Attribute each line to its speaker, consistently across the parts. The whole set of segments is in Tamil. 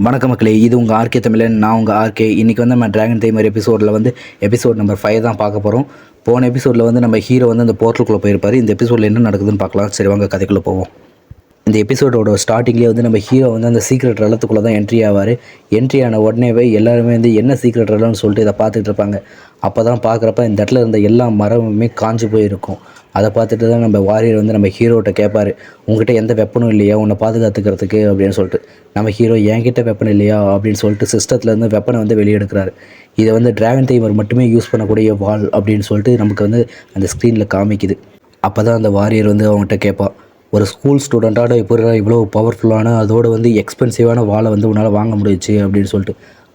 Speaker 1: வணக்க மக்களே, இது உங்கள் ஆர்கே தமிழன். நான் உங்கள் ஆர்கே. இன்றைக்கி வந்து நம்ம டிராகன் டைமர் எபிசோடில் வந்து எபிசோட் நம்பர் 5 தான் பார்க்க போகிறோம். போன எபிசோடில் வந்து நம்ம ஹீரோ வந்து அந்த போர்ட்டலுக்குள்ளே போயிருப்பார். இந்த எபிசோடில் என்ன நடக்குதுன்னு பார்க்கலாம். சரி வாங்க கதைக்குள்ளே போவோம். இந்த எபிசோடோட ஸ்டார்டிங்லேயே வந்து நம்ம ஹீரோ வந்து அந்த சீக்ரெட் ரலத்துக்குள்ளே தான் என்ட்ரி ஆவார். என்ட்ரி ஆன உடனேவே எல்லாருமே வந்து என்ன சீக்ரெட் ரலம்னு சொல்லிட்டு இதை பார்த்துட்டு இருப்பாங்க. அப்போ தான் பார்க்குறப்ப இந்த இடத்துல இருந்த எல்லா மரமுமே காஞ்சு போயிருக்கும். அதை பார்த்துட்டு தான் நம்ம வாரியர் வந்து நம்ம ஹீரோட்ட கேட்பார், உங்ககிட்ட எந்த வெப்பனும் இல்லையா உன்னை பாதுகாத்துக்கிறதுக்கு அப்படின்னு சொல்லிட்டு. நம்ம ஹீரோ என்கிட்ட வெப்பன் இல்லையா அப்படின்னு சொல்லிட்டு சிஸ்டத்துலேருந்து வெப்பனை வந்து வெளியே எடுக்கிறாரு. இதை வந்து டிராகன் டைமர் மட்டுமே யூஸ் பண்ணக்கூடிய வால் அப்படின்னு சொல்லிட்டு நமக்கு வந்து அந்த ஸ்க்ரீனில் காமிக்குது. அப்போ தான் அந்த வாரியர் வந்து அவங்ககிட்ட கேட்பான், ஒரு ஸ்கூல் ஸ்டூடெண்ட்டாக எப்படி இவ்வளோ பவர்ஃபுல்லான அதோடு வந்து எக்ஸ்பென்சிவான வாழை வந்து உன்னால் வாங்க முடியுச்சு அப்படின்னு சொல்லிட்டு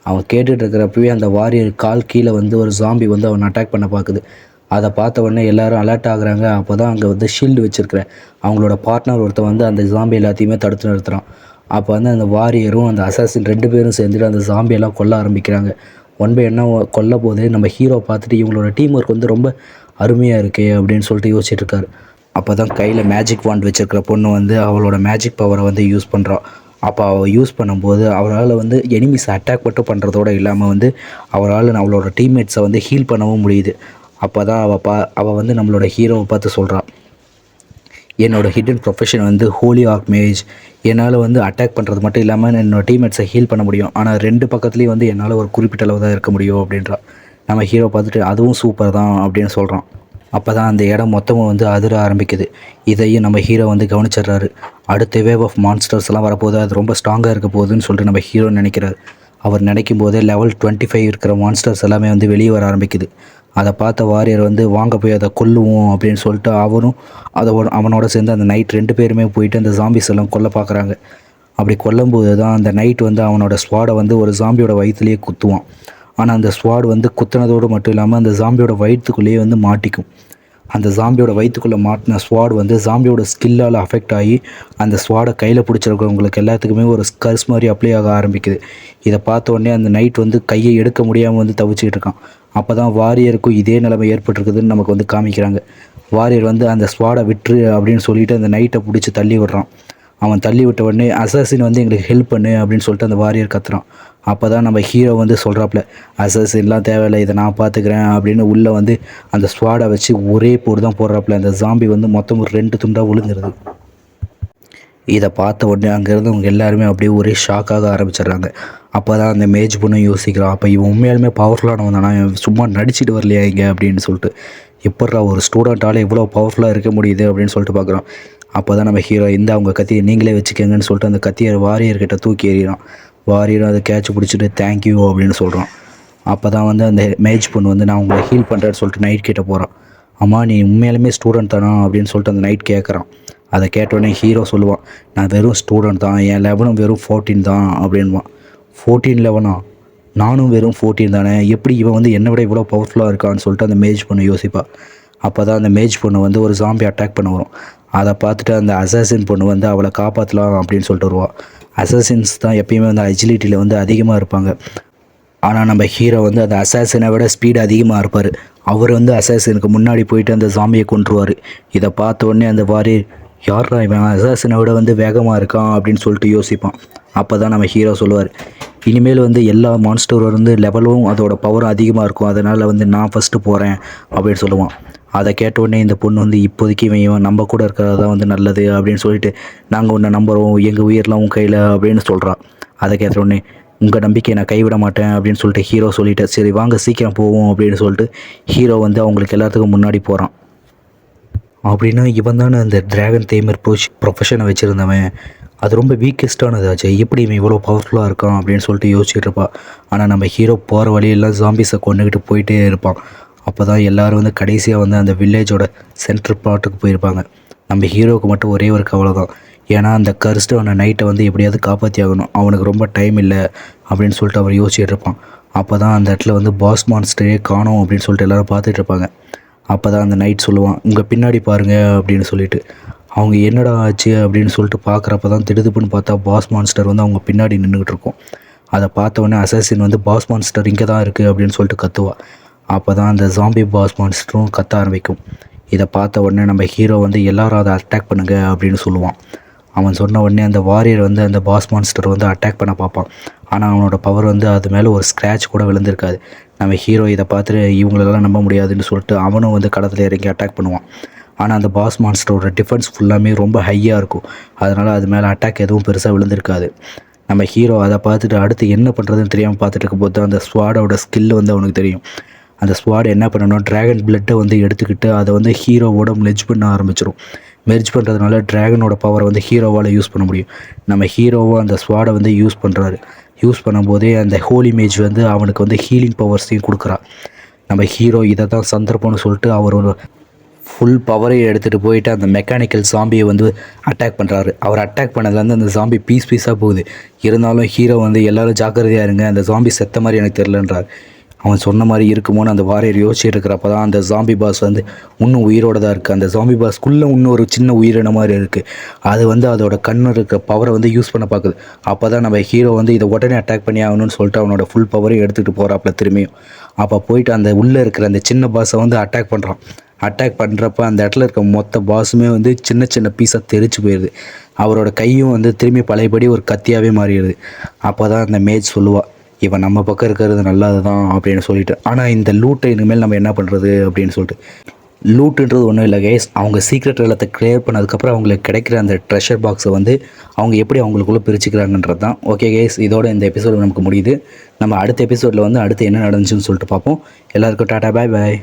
Speaker 1: அவன் கேட்டுட்டு இருக்கிறப்பவே அந்த வாரியர் கால் கீழே வந்து ஒரு ஜாம்பி வந்து அவன் அட்டாக் பண்ண பார்க்குது. அதை பார்த்த உடனே எல்லோரும் அலர்ட் ஆகுறாங்க. அப்போ தான் அங்கே வந்து ஷீல்டு வச்சுருக்கிறேன் அவங்களோட பார்ட்னர் ஒருத்தர் வந்து அந்த ஜாம்பி எல்லாத்தையுமே தடுத்து நிறுத்துகிறான். அப்போ வந்து அந்த வாரியரும் அந்த அசாசின் 2 பேரும் சேர்ந்துட்டு அந்த ஜாம்பியெல்லாம் கொல்ல ஆரம்பிக்கிறாங்க. ஒன் பை என்ன கொல்ல போது நம்ம ஹீரோ பார்த்துட்டு இவங்களோட டீம் ஒர்க் வந்து ரொம்ப அருமையாக இருக்கே அப்படின்னு சொல்லிட்டு யோசிச்சுட்டு இருக்காரு. அப்போ தான் கையில் மேஜிக் வாண்ட் வச்சுருக்கிற பொண்ணு வந்து அவளோட மேஜிக் பவரை வந்து யூஸ் பண்ணுறான். அப்போ அவள் யூஸ் பண்ணும்போது அவரால் வந்து எனிமிஸ் அட்டாக் மட்டும் பண்ணுறதோடு இல்லாமல் வந்து அவரால் அவளோட டீம்மேட்ஸை வந்து ஹீல் பண்ணவும் முடியுது. அப்போ தான் அவள் வந்து நம்மளோட ஹீரோவை பார்த்து சொல்கிறான், என்னோடய ஹிடன் ப்ரொஃபஷன் வந்து ஹோலி ஆர்க்மேஜ். என்னால் வந்து அட்டாக் பண்ணுறது மட்டும் இல்லாமல் என்னோடய டீம்மேட்ஸை ஹீல் பண்ண முடியும். ஆனால் 2 பக்கத்துலேயும் வந்து என்னால் ஒரு குறிப்பிட்ட அளவு தான் இருக்க முடியும் அப்படின்றான். நம்ம ஹீரோ பார்த்துட்டு அதுவும் சூப்பர் தான் அப்படின்னு சொல்கிறான். அப்போ தான் அந்த இடம் மொத்தமும் வந்து அதிர ஆரம்பிக்குது. இதையும் நம்ம ஹீரோ வந்து கவனிச்சிடுறாரு. அடுத்த வேவ் ஆஃப் மான்ஸ்டர்ஸ் எல்லாம் வரப்போகுது, அது ரொம்ப ஸ்ட்ராங்காக இருக்க போகுதுன்னு சொல்லிட்டு நம்ம ஹீரோ நினைக்கிறார். அவர் நினைக்கும் போதே லெவல் 25 இருக்கிற மான்ஸ்டர்ஸ் எல்லாமே வந்து வெளியே வர ஆரம்பிக்குது. அதை பார்த்த வாரியர் வந்து வாங்க போய் அதை கொல்லுவோம் அப்படின்னு சொல்லிட்டு அவரும் அவனோட சேர்ந்து அந்த நைட் 2 பேருமே போயிட்டு அந்த ஜாம்பிஸ் எல்லாம் கொல்ல பார்க்குறாங்க. அப்படி கொல்லும்போது தான் அந்த நைட் வந்து அவனோட ஸ்வாடை வந்து ஒரு ஜாம்பியோட வயிற்றுலேயே குத்துவான். ஆனால் அந்த ஸ்வாட் வந்து குத்துனதோடு மட்டும் இல்லாமல் அந்த ஜாம்பியோட வயிற்றுக்குள்ளேயே வந்து மாட்டிக்கும். அந்த ஜாம்பியோட வயிற்றுக்குள்ளே மாட்டின ஸ்வாட் வந்து ஜாம்பியோட ஸ்கில்லால் அஃபெக்ட் ஆகி அந்த ஸ்வாடை கையில் பிடிச்சிருக்கிறவங்களுக்கு எல்லாத்துக்குமே ஒரு ஸ்கர்ஸ் மாதிரி அப்ளை ஆக ஆரம்பிக்குது. இதை பார்த்த உடனே அந்த நைட் வந்து கையை எடுக்க முடியாமல் வந்து தவிச்சிக்கிட்டு இருக்கான். அப்போ தான் வாரியருக்கும் இதே நிலைமை ஏற்பட்டிருக்குதுன்னு நமக்கு வந்து காமிக்கிறாங்க. வாரியர் வந்து அந்த ஸ்வாடை விட்டுரு அப்படின்னு சொல்லிட்டு அந்த நைட்டை பிடிச்சி தள்ளி விடுறான். அவன் தள்ளி விட்ட உடனே அசாசின் வந்து எங்களுக்கு ஹெல்ப் பண்ணு அப்படின்னு சொல்லிட்டு அந்த வாரியர் கத்துறான். அப்போ தான் நம்ம ஹீரோ வந்து சொல்கிறாப்புல, அசாசின்லாம் தேவையில்லை, இதை நான் பார்த்துக்கிறேன் அப்படின்னு உள்ளே வந்து அந்த ஸ்வாடை வச்சு ஒரே போடு தான் போடுறாப்புல. அந்த ஜாம்பி வந்து மொத்தம் ஒரு 2 துண்டாக விழுந்துருது. இதை பார்த்த உடனே அங்கேருந்து அவங்க எல்லாருமே அப்படியே ஒரே ஷாக்காக ஆரம்பிச்சிடுறாங்க. அப்போ தான் அந்த மேஜ் பொண்ணு யோசிக்கிறான், அப்போ இவன் உண்மையாலுமே பவர்ஃபுல்லானவன் தானா, சும்மா நடிச்சிட்டு வரலையா இங்கே அப்படின்னு சொல்லிட்டு. எப்பட்றா ஒரு ஸ்டூடெண்ட்டால் இவ்வளோ பவர்ஃபுல்லாக இருக்க முடியுது அப்படின்னு சொல்லிட்டு பார்க்குறான். அப்போ தான் நம்ம ஹீரோ இந்த அவங்க கத்தியை நீங்களே வச்சுக்கோங்கன்னு சொல்லிட்டு அந்த கத்தியை வாரியர்கிட்ட தூக்கி எறிகிறான். வாரியரும் அதை கேட்ச் பிடிச்சிட்டு தேங்க்யூ அப்படின்னு சொல்கிறான். அப்போ தான் வந்து அந்த மேஜ் பொண்ணு வந்து நான் உங்களை ஹீல் பண்ணுறேன்னு சொல்லிட்டு நைட் கிட்ட போகிறான். அம்மா நீ உண்மையாலுமே ஸ்டூடெண்ட் தானா அப்படின்னு சொல்லிட்டு அந்த நைட் கேட்குறான். அதை கேட்டோடனே ஹீரோ சொல்லுவான், நான் வெறும் ஸ்டூடெண்ட் தான், என் லெவலும் வெறும் 14 தான் அப்படின்வான். 14 லெவனா, நானும் வெறும் 14 தானே, எப்படி இவன் வந்து என்னை விட இவ்வளோ பவர்ஃபுல்லாக இருக்கான்னு சொல்லிட்டு அந்த மேஜ் பொண்ணு யோசிப்பா. அப்போ தான் அந்த மேஜ் பொண்ணு வந்து ஒரு ஜாம்பி அட்டாக் பண்ண வரும். அதை பார்த்துட்டு அந்த அசாசின் பொண்ணு வந்து அவளை காப்பாற்றலாம் அப்படின்னு சொல்லிட்டு வருவாள். அசாசின்ஸ் தான் எப்பயுமே வந்து அஜிலிட்டியில் வந்து அதிகமாக இருப்பாங்க. ஆனால் நம்ம ஹீரோ வந்து அந்த அசாசினை விட ஸ்பீடு அதிகமாக இருப்பார். அவர் வந்து அசாசினுக்கு முன்னாடி போயிட்டு அந்த ஜாம்பியை கொன்றுவார். இதை பார்த்த உடனே அந்த வாரியர், யாரா இவன் அசாசினை விட வந்து வேகமாக இருக்கான் அப்படின்னு சொல்லிட்டு யோசிப்பான். அப்போ தான் நம்ம ஹீரோ சொல்லுவார், இனிமேல் வந்து எல்லா மான்ஸ்டரும் வந்து லெவலும் அதோட பவரும் அதிகமாக இருக்கும், அதனால் வந்து நான் ஃபஸ்ட்டு போகிறேன் அப்படின்னு சொல்லுவான். அதை கேட்ட உடனே இந்த பொண்ணு வந்து இப்போதைக்கு இவன் நம்ம கூட இருக்கிறது தான் வந்து நல்லது அப்படின்னு சொல்லிட்டு நாங்கள் உன்னை நம்புகிறோம், எங்கள் உயிரெலாம் உன் கையில் அப்படின்னு சொல்கிறான். அதை கேட்ட உடனே உங்கள் நம்பிக்கையை நான் கைவிட மாட்டேன் அப்படின்னு சொல்லிட்டு ஹீரோ சொல்லிவிட்டு சரி வாங்க சீக்கிரம் போவோம் அப்படின்னு சொல்லிட்டு ஹீரோ வந்து அவங்களுக்கு எல்லாத்துக்கும் முன்னாடி போகிறான். அப்படின்னா இவன் தானே அந்த டிராகன் டைமர் ப்ரொஃபஷனை வச்சுருந்தவன், அது ரொம்ப வீக்கஸ்டானதாச்சு, எப்படி இவன் இவ்வளோ பவர்ஃபுல்லாக இருக்கான் அப்படின்னு சொல்லிட்டு யோசிச்சுட்டு இருப்பான். ஆனால் நம்ம ஹீரோ போகிற வழியெல்லாம் ஜாம்பிஸை கொண்டுக்கிட்டு போயிட்டே இருப்பான். அப்போ தான் எல்லோரும் வந்து கடைசியாக வந்து அந்த வில்லேஜோட சென்ட்ரல் பார்ட்டுக்கு போயிருப்பாங்க. நம்ம ஹீரோவுக்கு மட்டும் ஒரே ஒரு கவலை தான், ஏன்னா அந்த கர்ஸ்டான நைட்டை வந்து எப்படியாவது காப்பாற்றி ஆகணும், அவனுக்கு ரொம்ப டைம் இல்லை அப்படின்னு சொல்லிட்டு அவர் யோசிச்சுட்டு இருப்பான். அப்போ தான் அந்த இடத்துல வந்து பாஸ் மான்ஸ்டரே காணோம் அப்படின்னு சொல்லிட்டு எல்லோரும் பார்த்துட்டு இருப்பாங்க. அப்போ தான் அந்த நைட் சொல்லுவான், உங்கள் பின்னாடி பாருங்கள் அப்படின்னு சொல்லிட்டு. அவங்க என்னடா ஆச்சு அப்படின்னு சொல்லிட்டு பார்க்குறப்ப தான் திடுதுப்புன்னு பார்த்தா பாஸ் மான்ஸ்டர் வந்து அவங்க பின்னாடி நின்றுக்கிட்டு இருக்கும். அதை பார்த்த உடனே அசாசின் வந்து பாஸ் மான்ஸ்டர் இங்கே தான் இருக்குது அப்படின்னு சொல்லிட்டு கத்துவா. அப்போ தான் அந்த ஜாம்பி பாஸ் மான்ஸ்டரும் கத்த ஆரம்பிக்கும். இதை பார்த்த உடனே நம்ம ஹீரோ வந்து எல்லாரும் அதை அட்டாக் பண்ணுங்க அப்படின்னு சொல்லுவான். அவன் சொன்ன உடனே அந்த வாரியர் வந்து அந்த பாஸ் மான்ஸ்டர் வந்து அட்டாக் பண்ண பார்ப்பான். ஆனால் அவனோட பவர் வந்து அது மேலே ஒரு ஸ்க்ராட்ச் கூட விழுந்திருக்காது. நம்ம ஹீரோ இதை பார்த்துட்டு இவங்களெல்லாம் நம்ப முடியாதுன்னு சொல்லிட்டு அவனும் வந்து களத்தில் இறங்கி அட்டாக் பண்ணுவான். ஆனால் அந்த பாஸ் மான்ஸ்டரோட டிஃபென்ஸ் ஃபுல்லாமே ரொம்ப ஹையாக இருக்கும். அதனால் அது மேலே அட்டாக் எதுவும் பெருசாக விழுந்திருக்காது. நம்ம ஹீரோ அதை பார்த்துட்டு அடுத்து என்ன பண்ணுறதுன்னு தெரியாமல் பார்த்துட்டு இருக்கும்போது அந்த ஸ்வாடோட ஸ்கில் வந்து அவனுக்கு தெரியும். அந்த ஸ்வாட் என்ன பண்ணணும், ட்ராகன் பிளட்டை வந்து எடுத்துக்கிட்டு அதை வந்து ஹீரோவோட மெர்ஜ் பண்ண ஆரம்பிச்சிடும். மெர்ஜ் பண்ணுறதுனால ட்ராகனோட பவரை வந்து ஹீரோவால் யூஸ் பண்ண முடியும். நம்ம ஹீரோவோ அந்த ஸ்வாடை வந்து யூஸ் பண்ணுறாரு. யூஸ் பண்ணும்போதே அந்த ஹோலி மேஜ் வந்து அவனுக்கு வந்து ஹீலிங் பவர்ஸையும் கொடுக்குறா. நம்ம ஹீரோ இதை தான் சந்தர்ப்பம்னு சொல்லிட்டு அவர் ஒரு ஃபுல் பவரையும் எடுத்துகிட்டு போயிட்டு அந்த மெக்கானிக்கல் ஜாம்பியை வந்து அட்டாக் பண்ணுறாரு. அவர் அட்டாக் பண்ணதுலேருந்து அந்த ஜாம்பி பீஸாக போகுது. இருந்தாலும் ஹீரோ வந்து எல்லோரும் ஜாக்கிரதையாக இருங்க, அந்த ஜாம்பி செத்த மாதிரி எனக்கு தெரிலன்றார். அவன் சொன்ன மாதிரி இருக்குமோன்னு அந்த வாரியர் யோசிச்சுட்டு இருக்கிறப்ப தான் அந்த ஜாம்பி பாஸ் வந்து இன்னும் உயிரோடு தான் இருக்குது. அந்த ஜாம்பி பாஸ்க்குள்ளே இன்னும் ஒரு சின்ன உயிரின மாதிரி இருக்குது. அது வந்து அதோட கண்ணு இருக்கிற பவரை வந்து யூஸ் பண்ண பார்க்குது. அப்போ தான் நம்ம ஹீரோ வந்து இதை உடனே அட்டாக் பண்ணி ஆகணும்னு சொல்லிட்டு அவனோட ஃபுல் பவரையும் எடுத்துகிட்டு போகிறாப்புல திரும்பியும். அப்போ போயிட்டு அந்த உள்ளே இருக்கிற அந்த சின்ன பாஸை வந்து அட்டாக் பண்ணுறான். அட்டாக் பண்ணுறப்ப அந்த இடத்துல இருக்க மொத்த பாஸுமே வந்து சின்ன சின்ன பீஸாக தெரிச்சு போயிடுது. அவரோட கையும் வந்து திரும்பி பழையபடி ஒரு கத்தியாகவே மாறிடுது. அப்போ தான் அந்த மேஜ் சொல்லுவாள், இவன் நம்ம பக்கம் இருக்கிறது நல்லது தான் அப்படின்னு சொல்லிட்டு. ஆனால் இந்த லூட்டை இனிமேல் நம்ம என்ன பண்ணுறது அப்படின்னு சொல்லிட்டு. லூட்டுன்றது ஒன்றும் இல்லை கைஸ், அவங்க சீக்ரெட் இடத்தை கிளியர் பண்ணதுக்கப்புறம் அவங்களுக்கு கிடைக்கிற அந்த ட்ரெஷர் பாக்ஸை வந்து அவங்க எப்படி அவங்களுக்குள்ளே பிரிச்சுக்கிறாங்கன்றது தான். ஓகே கைஸ், இதோட இந்த எபிசோடு நமக்கு முடியுது. நம்ம அடுத்த எபிசோடில் வந்து அடுத்து என்ன நடந்துச்சுன்னு சொல்லிட்டு பார்ப்போம். எல்லாருக்கும் டாடா, பாய் பாய்.